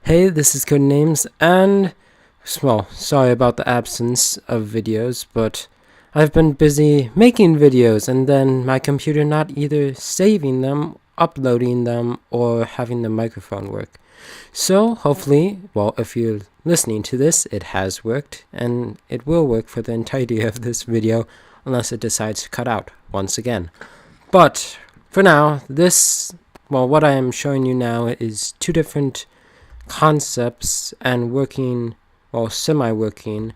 Hey, this is Cody Names, and, well, sorry about the absence of videos, but I've been busy making videos, and then my computer not either saving them, uploading them, or having the microphone work. So, hopefully, well, if you're listening to this, it has worked, and it will work for the entirety of this video, unless it decides to cut out once again. But, for now, what I am showing you now is two different concepts and semi-working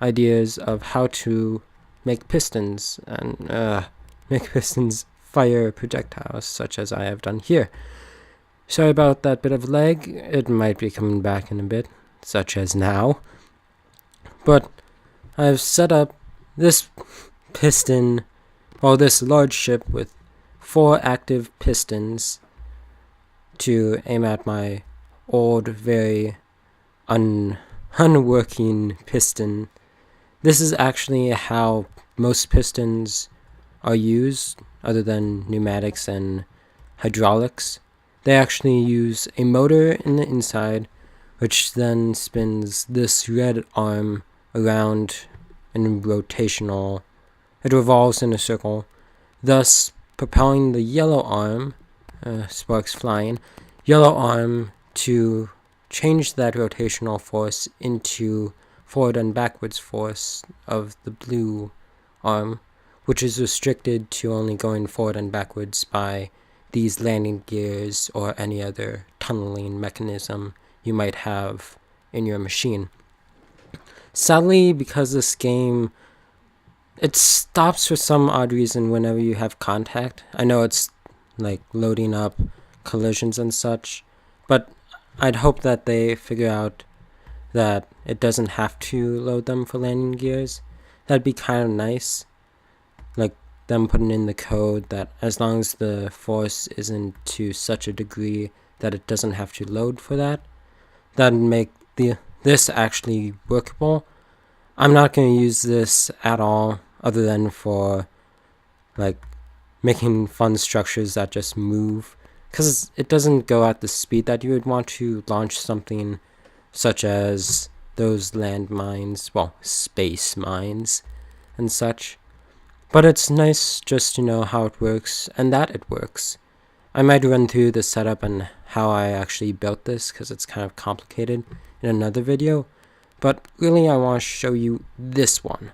ideas of how to make pistons and make pistons fire projectiles, such as I have done here. Sorry about that bit of lag. It might be coming back in a bit, such as now. But I've set up this this large ship with 4 active pistons to aim at my old, very unworking piston. This is actually how most pistons are used, other than pneumatics and hydraulics. They actually use a motor in the inside, which then spins this red arm around in rotational. It revolves in a circle, thus propelling the yellow arm, sparks flying, yellow arm to change that rotational force into forward and backwards force of the blue arm, which is restricted to only going forward and backwards by these landing gears or any other tunneling mechanism you might have in your machine. Sadly, because this game, it stops for some odd reason whenever you have contact. I know it's like loading up collisions and such, but I'd hope that they figure out that it doesn't have to load them for landing gears. That'd be kind of nice. Like them putting in the code that as long as the force isn't to such a degree that it doesn't have to load for that, that'd make this actually workable. I'm not going to use this at all, other than for like making fun structures that just move, because it doesn't go at the speed that you would want to launch something such as those landmines, space mines and such. But it's nice just to know how it works and that it works. I might run through the setup and how I actually built this, because it's kind of complicated, in another video. But really, I want to show you this one.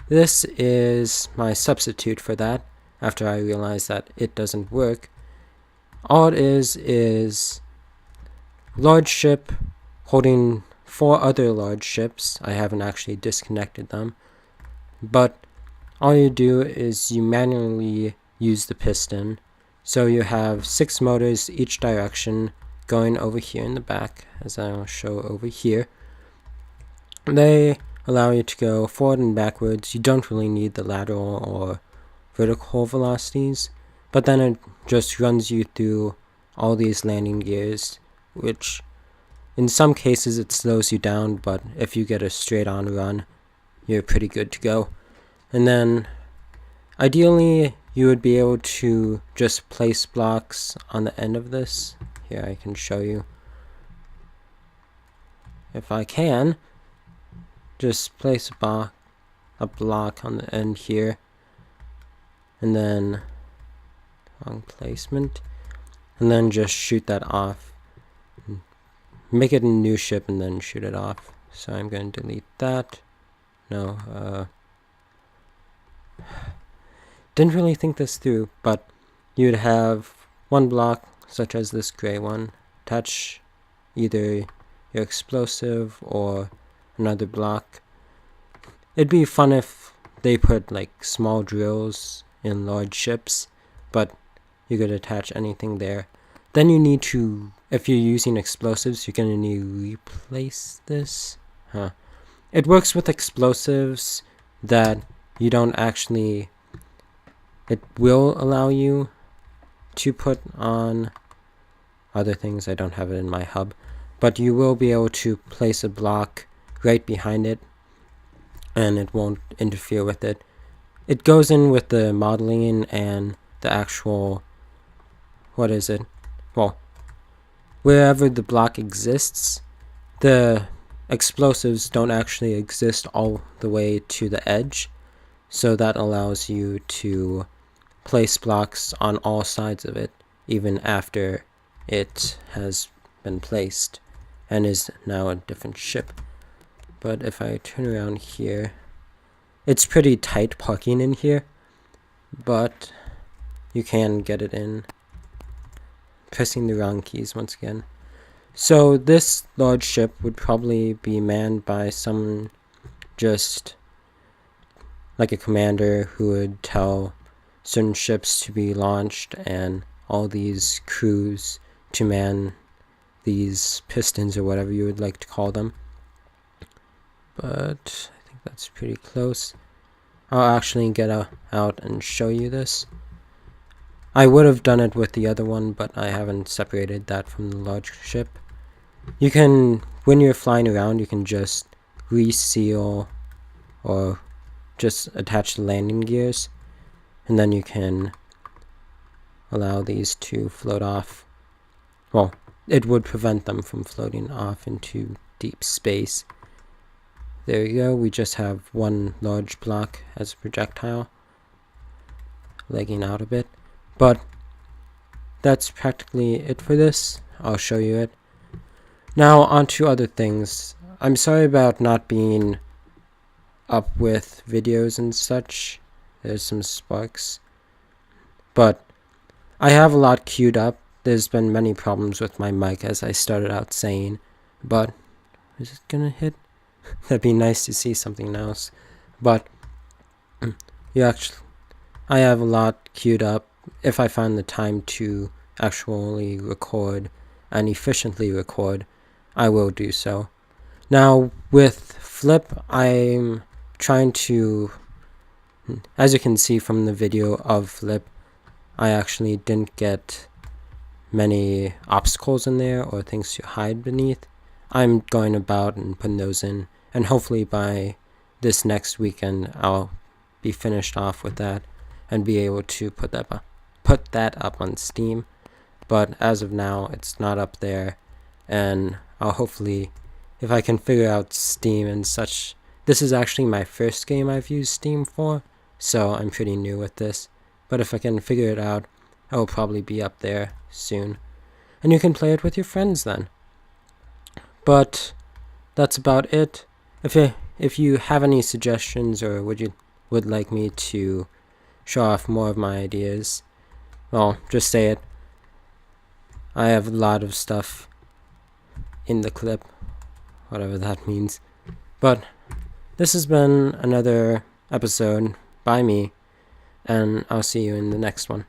This is my substitute for that, after I realized that it doesn't work. All it is large ship holding 4 other large ships. I haven't actually disconnected them, but all you do is you manually use the piston. So you have 6 motors each direction going over here in the back, as I will show over here. They allow you to go forward and backwards. You don't really need the lateral or vertical velocities, but then it just runs you through all these landing gears, which in some cases it slows you down, but if you get a straight on run, you're pretty good to go. And then ideally you would be able to just place blocks on the end of this. Here, I can show you if I can. Just place a block on the end here, and then wrong placement, and then just shoot that off. Make it a new ship and then shoot it off. So I'm going to delete that. No, didn't really think this through, but you'd have one block, such as this gray one, attach either your explosive or another block. It'd be fun if they put like small drills in large ships, but you could attach anything there. Then you need to, if you're using explosives, you're going to need to replace this. It works with explosives that you don't actually, it will allow you to put on other things. I don't have it in my hub, but you will be able to place a block right behind it, and it won't interfere with it. It goes in with the modeling and the actual, wherever the block exists, the explosives don't actually exist all the way to the edge, so that allows you to place blocks on all sides of it, even after it has been placed and is now a different ship. But if I turn around here, it's pretty tight parking in here, but you can get it in. Pressing the wrong keys once again. So this large ship would probably be manned by someone, just like a commander, who would tell certain ships to be launched and all these crews to man these pistons, or whatever you would like to call them. But I think that's pretty close. I'll actually get out and show you this. I would have done it with the other one, but I haven't separated that from the large ship. You can, when you're flying around, you can just reseal or just attach the landing gears, and then you can allow these to float off. Well, it would prevent them from floating off into deep space. There you go, we just have one large block as a projectile, legging out a bit. But that's practically it for this. I'll show you it. Now on to other things. I'm sorry about not being up with videos and such. There's some sparks. But I have a lot queued up. There's been many problems with my mic, as I started out saying. But is it gonna hit? That'd be nice to see something else. But I have a lot queued up. If I find the time to actually record and efficiently record, I will do so. Now with Flip, I'm trying to, as you can see from the video of Flip, I actually didn't get many obstacles in there or things to hide beneath. I'm going about and putting those in, and hopefully by this next weekend I'll be finished off with that and be able to put that up on Steam. But as of now, it's not up there, and I'll hopefully, if I can figure out Steam and such. This is actually my first game I've used Steam for, so I'm pretty new with this. But if I can figure it out, it will probably be up there soon, and you can play it with your friends then. But that's about it. If you have any suggestions, or would like me to show off more of my ideas, well, just say it. I have a lot of stuff in the clip, whatever that means. But this has been another episode by me, and I'll see you in the next one.